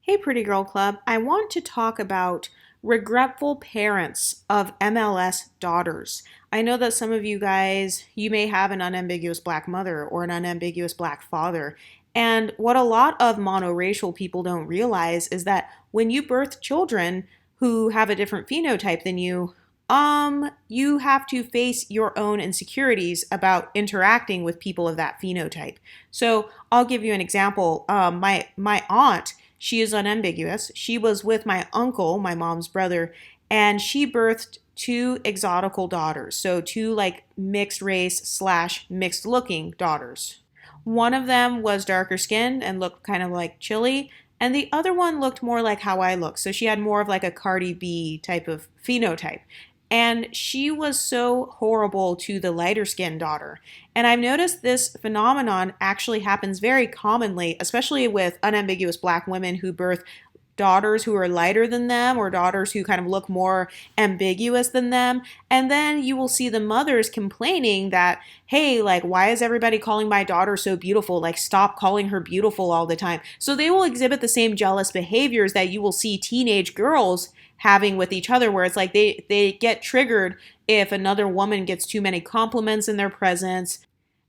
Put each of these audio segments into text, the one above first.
Hey, Pretty Girl Club. I want to talk about regretful parents of MLS daughters. I know that some of you guys, you may have an unambiguous black mother or an unambiguous black father. And what a lot of monoracial people don't realize is that when you birth children who have a different phenotype than you have to face your own insecurities about interacting with people of that phenotype. So I'll give you an example. My aunt, she is unambiguous. She was with my uncle, my mom's brother, and she birthed two exotical daughters. So two like mixed race slash mixed looking daughters. One of them was darker skinned and looked kind of like chilly, and the other one looked more like how I look. So she had more of like a Cardi B type of phenotype. And she was so horrible to the lighter skinned daughter. And I've noticed this phenomenon actually happens very commonly, especially with unambiguous black women who birth daughters who are lighter than them or daughters who kind of look more ambiguous than them. And then you will see the mothers complaining that, hey, like, why is everybody calling my daughter so beautiful? Like, stop calling her beautiful all the time. So they will exhibit the same jealous behaviors that you will see teenage girls having with each other, where it's like they get triggered if another woman gets too many compliments in their presence.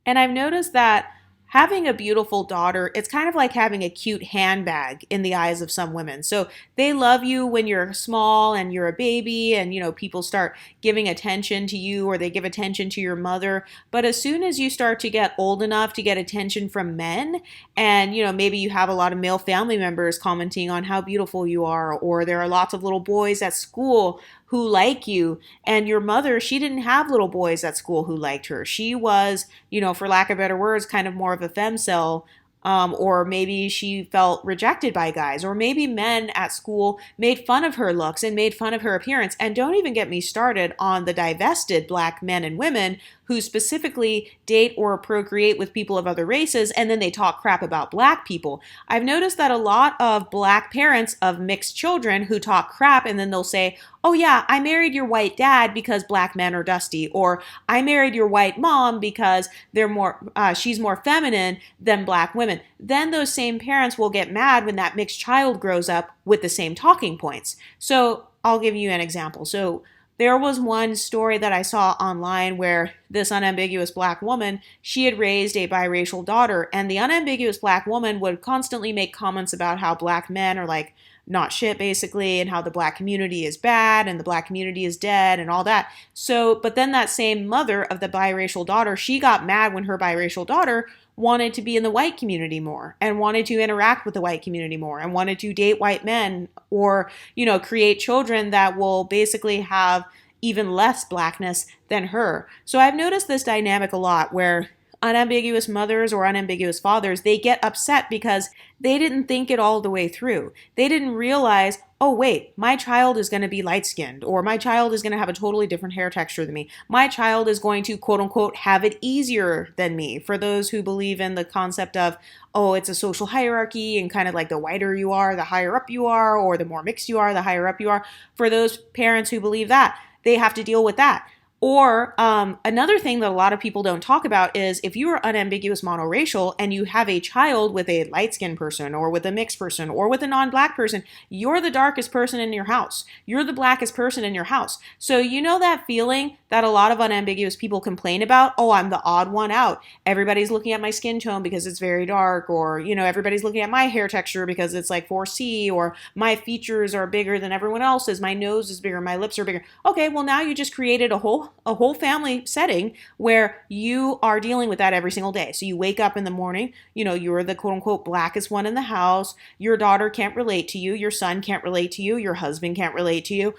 And I've noticed that having a beautiful daughter, it's kind of like having a cute handbag in the eyes of some women. So they love you when you're small and you're a baby and, people start giving attention to you or they give attention to your mother. But as soon as you start to get old enough to get attention from men and, maybe you have a lot of male family members commenting on how beautiful you are, or there are lots of little boys at school who like you, and your mother, she didn't have little boys at school who liked her. She was, for lack of better words, kind of more of a femcel. Or maybe she felt rejected by guys, or maybe men at school made fun of her looks and made fun of her appearance. And don't even get me started on the divested black men and women who specifically date or procreate with people of other races, and then they talk crap about black people. I've noticed that a lot of black parents of mixed children who talk crap, and then they'll say, oh yeah, I married your white dad because black men are dusty, or I married your white mom because she's more feminine than black women. Then those same parents will get mad when that mixed child grows up with the same talking points. So I'll give you an example. So there was one story that I saw online where this unambiguous black woman, she had raised a biracial daughter, and the unambiguous black woman would constantly make comments about how black men are like not shit basically, and how the black community is bad and the black community is dead and all that. So, but then that same mother of the biracial daughter, she got mad when her biracial daughter wanted to be in the white community more and wanted to interact with the white community more and wanted to date white men or, create children that will basically have even less blackness than her. So I've noticed this dynamic a lot where unambiguous mothers or unambiguous fathers, they get upset because they didn't think it all the way through. They didn't realize, oh wait, my child is going to be light-skinned, or my child is going to have a totally different hair texture than me. My child is going to quote unquote have it easier than me. For those who believe in the concept of, oh, it's a social hierarchy and kind of like the whiter you are, the higher up you are, or the more mixed you are, the higher up you are. For those parents who believe that, they have to deal with that. Or another thing that a lot of people don't talk about is if you are unambiguous monoracial and you have a child with a light-skinned person or with a mixed person or with a non-black person, you're the darkest person in your house. You're the blackest person in your house. So you know that feeling that a lot of unambiguous people complain about? Oh, I'm the odd one out. Everybody's looking at my skin tone because it's very dark, or, everybody's looking at my hair texture because it's like 4C, or my features are bigger than everyone else's. My nose is bigger. My lips are bigger. Okay, well now you just created a whole family setting where you are dealing with that every single day. So you wake up in the morning, you're the quote unquote blackest one in the house. Your daughter can't relate to you. Your son can't relate to you. Your husband can't relate to you.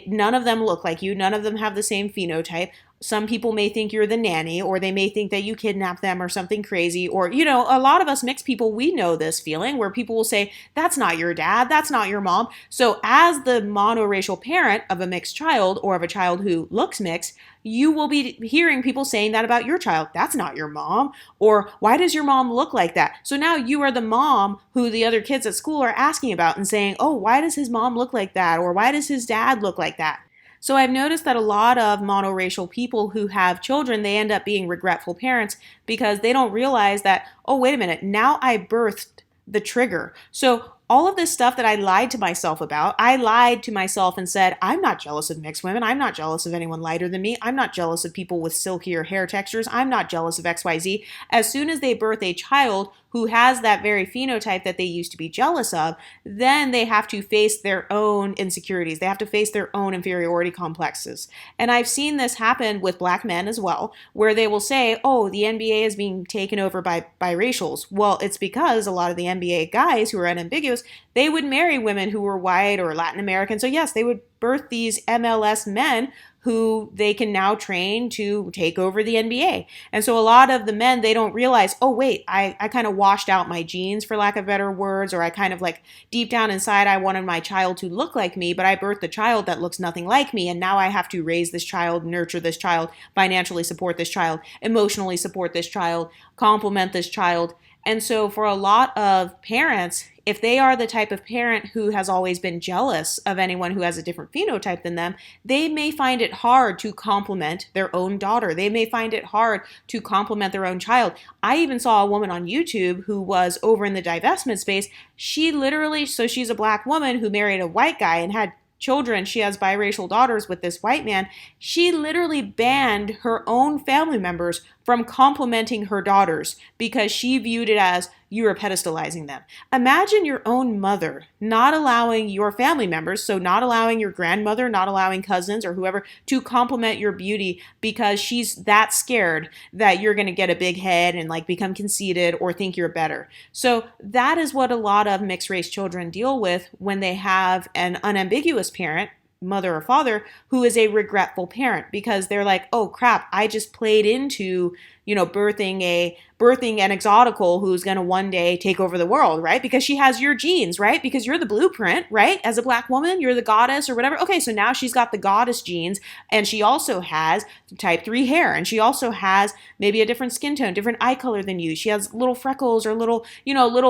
None of them look like you. None of them have the same phenotype. Some people may think you're the nanny, or they may think that you kidnapped them or something crazy. Or, a lot of us mixed people, we know this feeling where people will say, that's not your dad, that's not your mom. So as the monoracial parent of a mixed child or of a child who looks mixed, you will be hearing people saying that about your child. That's not your mom. Or why does your mom look like that? So now you are the mom who the other kids at school are asking about and saying, oh, why does his mom look like that? Or why does his dad look like that? So I've noticed that a lot of monoracial people who have children, they end up being regretful parents because they don't realize that, oh, wait a minute, now I birthed the trigger. So all of this stuff that I lied to myself about, I lied to myself and said, I'm not jealous of mixed women. I'm not jealous of anyone lighter than me. I'm not jealous of people with silkier hair textures. I'm not jealous of XYZ. As soon as they birth a child who has that very phenotype that they used to be jealous of, then they have to face their own insecurities. They have to face their own inferiority complexes. And I've seen this happen with black men as well, where they will say, oh, the NBA is being taken over by biracials. Well, it's because a lot of the NBA guys who are unambiguous, they would marry women who were white or Latin American. So yes, they would birth these MLS men who they can now train to take over the NBA. And so a lot of the men, they don't realize, oh, wait, I kind of washed out my genes, for lack of better words, or I kind of like deep down inside, I wanted my child to look like me, but I birthed a child that looks nothing like me. And now I have to raise this child, nurture this child, financially support this child, emotionally support this child, compliment this child. And so for a lot of parents, if they are the type of parent who has always been jealous of anyone who has a different phenotype than them, they may find it hard to compliment their own daughter. They may find it hard to compliment their own child. I even saw a woman on YouTube who was over in the divestment space. She literally, so she's a black woman who married a white guy and had children. She has biracial daughters with this white man. She literally banned her own family members from complimenting her daughters because she viewed it as you are pedestalizing them. Imagine your own mother not allowing your family members, so not allowing your grandmother, not allowing cousins or whoever to compliment your beauty because she's that scared that you're going to get a big head and like become conceited or think you're better. So that is what a lot of mixed race children deal with when they have an unambiguous parent, mother or father, who is a regretful parent, because they're like, oh crap, I just played into, birthing an exotical who's going to one day take over the world, right? Because she has your genes, right? Because you're the blueprint, right? As a black woman, you're the goddess or whatever. Okay, so now she's got the goddess genes, and she also has type 3 hair, and she also has maybe a different skin tone, different eye color than you. She has little freckles or little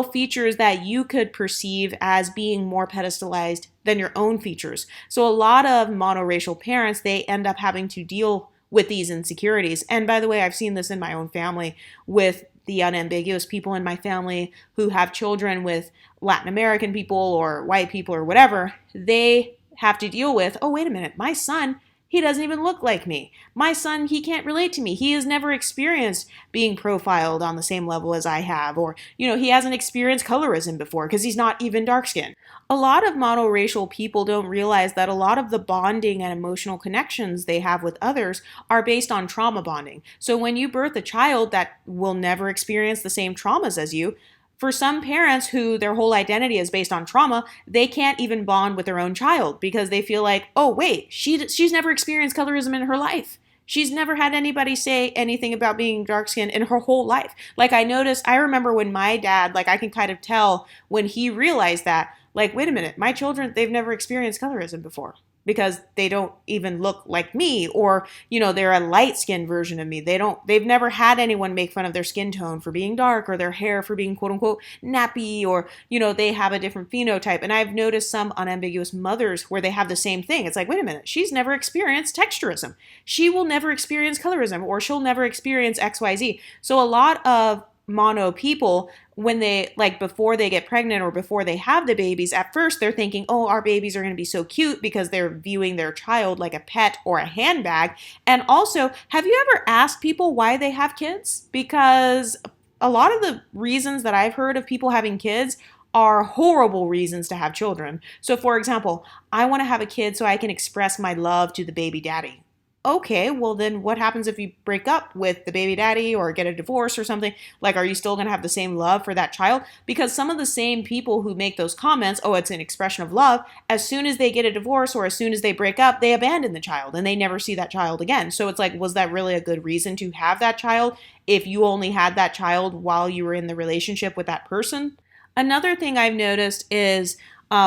features that you could perceive as being more pedestalized than your own features. So a lot of monoracial parents, they end up having to deal with these insecurities. And by the way, I've seen this in my own family with the unambiguous people in my family who have children with Latin American people or white people or whatever. They have to deal with, oh, wait a minute, my son, he doesn't even look like me. My son, he can't relate to me. He has never experienced being profiled on the same level as I have. Or, he hasn't experienced colorism before because he's not even dark skinned. A lot of monoracial people don't realize that a lot of the bonding and emotional connections they have with others are based on trauma bonding. So when you birth a child that will never experience the same traumas as you, for some parents who their whole identity is based on trauma, they can't even bond with their own child because they feel like, oh, wait, she's never experienced colorism in her life. She's never had anybody say anything about being dark-skinned in her whole life. Like I remember when my dad, I can kind of tell when he realized that, wait a minute, my children, they've never experienced colorism before because they don't even look like me, or, they're a light-skinned version of me. They've never had anyone make fun of their skin tone for being dark or their hair for being quote unquote nappy, or, they have a different phenotype. And I've noticed some unambiguous mothers where they have the same thing. It's like, wait a minute, she's never experienced texturism. She will never experience colorism, or she'll never experience XYZ. So a lot of mono people, when they before they get pregnant or before they have the babies, at first they're thinking, oh, our babies are going to be so cute because they're viewing their child like a pet or a handbag. And also, have you ever asked people why they have kids? Because a lot of the reasons that I've heard of people having kids are horrible reasons to have children. So for example, I want to have a kid so I can express my love to the baby daddy. Okay, well then what happens if you break up with the baby daddy or get a divorce or something? Are you still going to have the same love for that child? Because some of the same people who make those comments, oh, it's an expression of love, as soon as they get a divorce or as soon as they break up, they abandon the child and they never see that child again. So it's like, was that really a good reason to have that child if you only had that child while you were in the relationship with that person? Another thing I've noticed is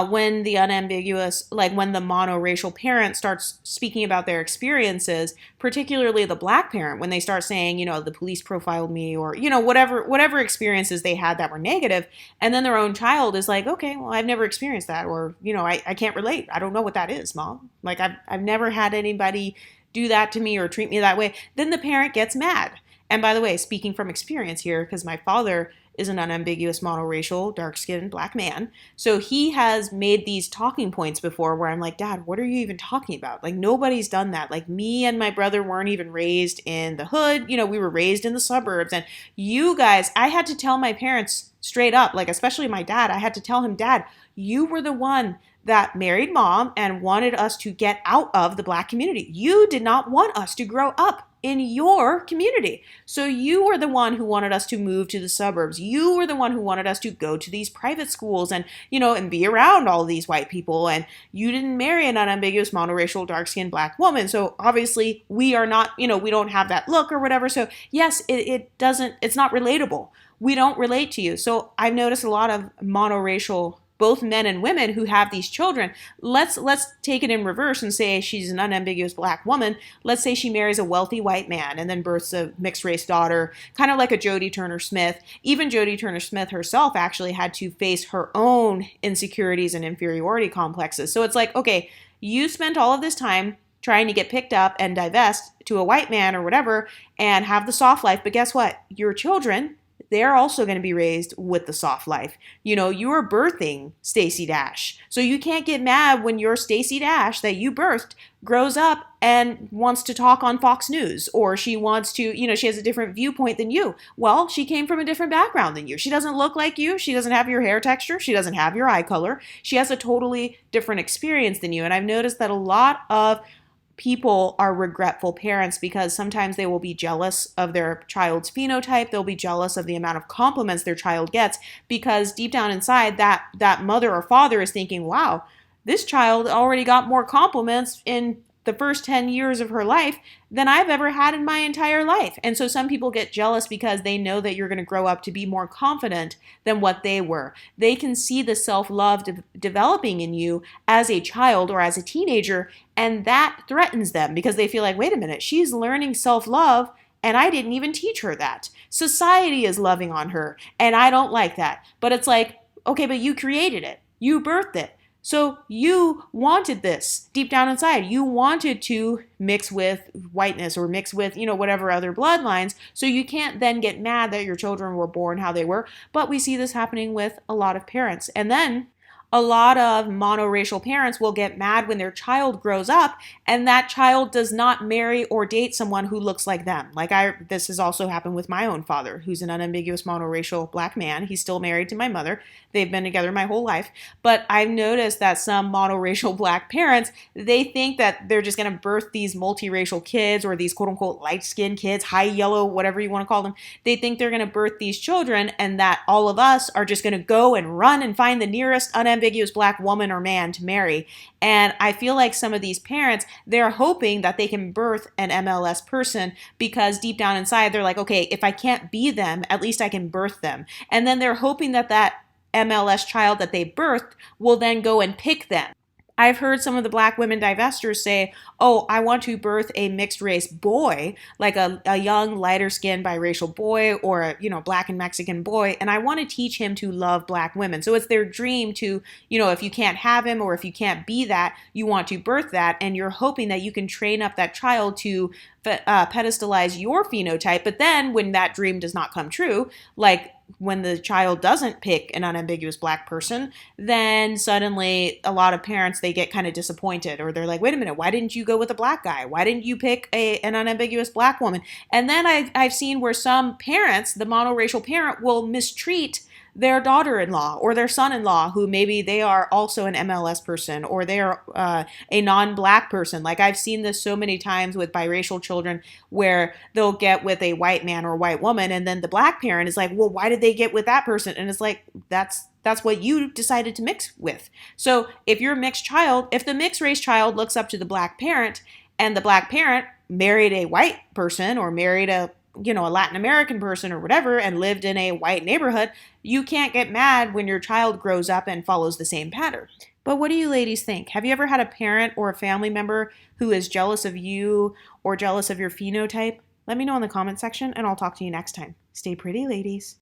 when the unambiguous, when the monoracial parent starts speaking about their experiences, particularly the black parent, when they start saying, the police profiled me, or, whatever experiences they had that were negative, and then their own child is like, okay, well, I've never experienced that, or, I can't relate. I don't know what that is, Mom. I've never had anybody do that to me or treat me that way. Then the parent gets mad. And by the way, speaking from experience here, because my father is an unambiguous monoracial dark-skinned black man. So he has made these talking points before where I'm like, Dad, what are you even talking about? Like, nobody's done that. Like, me and my brother weren't even raised in the hood. We were raised in the suburbs. And you guys, I had to tell my parents straight up, like, especially my dad, I had to tell him, Dad, you were the one that married mom and wanted us to get out of the black community. You did not want us to grow up in your community. So you were the one who wanted us to move to the suburbs. You were the one who wanted us to go to these private schools and, and be around all these white people. And you didn't marry an unambiguous monoracial dark-skinned black woman. So obviously we are not, we don't have that look or whatever. So yes, it's not relatable. We don't relate to you. So I've noticed a lot of monoracial, both men and women who have these children. Let's take it in reverse and say she's an unambiguous black woman. Let's say she marries a wealthy white man and then births a mixed race daughter, kind of like a Jodie Turner-Smith. Even Jodie Turner-Smith herself actually had to face her own insecurities and inferiority complexes. So it's like, okay, you spent all of this time trying to get picked up and divest to a white man or whatever and have the soft life, but guess what? Your children, they're also going to be raised with the soft life. You are birthing Stacey Dash. So you can't get mad when your Stacey Dash that you birthed grows up and wants to talk on Fox News, or she wants to, she has a different viewpoint than you. Well, she came from a different background than you. She doesn't look like you. She doesn't have your hair texture. She doesn't have your eye color. She has a totally different experience than you. And I've noticed that a lot of people are regretful parents because sometimes they will be jealous of their child's phenotype. They'll be jealous of the amount of compliments their child gets because deep down inside that mother or father is thinking, wow, this child already got more compliments in the first 10 years of her life than I've ever had in my entire life. And so some people get jealous because they know that you're going to grow up to be more confident than what they were. They can see the self-love developing in you as a child or as a teenager, and that threatens them because they feel like, wait a minute, she's learning self-love and I didn't even teach her that. Society is loving on her and I don't like that. But it's like, okay, but you created it. You birthed it. So you wanted this deep down inside. You wanted to mix with whiteness or mix with, whatever other bloodlines. So you can't then get mad that your children were born how they were. But we see this happening with a lot of parents. And then a lot of monoracial parents will get mad when their child grows up and that child does not marry or date someone who looks like them. This has also happened with my own father, who's an unambiguous monoracial black man. He's still married to my mother. They've been together my whole life. But I've noticed that some monoracial black parents, they think that they're just going to birth these multiracial kids or these quote unquote light-skinned kids, high yellow, whatever you want to call them. They think they're going to birth these children and that all of us are just going to go and run and find the nearest unambiguous black woman or man to marry. And I feel like some of these parents, they're hoping that they can birth an MLS person because deep down inside, they're like, okay, if I can't be them, at least I can birth them. And then they're hoping that that MLS child that they birthed will then go and pick them. I've heard some of the black women divestors say, oh, I want to birth a mixed race boy, like a young, lighter skinned biracial boy or a, black and Mexican boy. And I want to teach him to love black women. So it's their dream to, if you can't have him or if you can't be that, you want to birth that. And you're hoping that you can train up that child to pedestalize your phenotype. But then when that dream does not come true, like when the child doesn't pick an unambiguous black person, then suddenly a lot of parents, they get kind of disappointed or they're like, wait a minute, why didn't you go with a black guy? Why didn't you pick an unambiguous black woman? And then I've seen where some parents, the monoracial parent, will mistreat their daughter-in-law or their son-in-law who maybe they are also an MLS person or they are a non-black person. Like I've seen this so many times with biracial children where they'll get with a white man or white woman and then the black parent is like, well, why did they get with that person? And it's like, that's what you decided to mix with. So if you're a mixed child, if the mixed race child looks up to the black parent and the black parent married a white person or married a Latin American person or whatever and lived in a white neighborhood, you can't get mad when your child grows up and follows the same pattern. But what do you ladies think? Have you ever had a parent or a family member who is jealous of you or jealous of your phenotype? Let me know in the comment section and I'll talk to you next time. Stay pretty, ladies.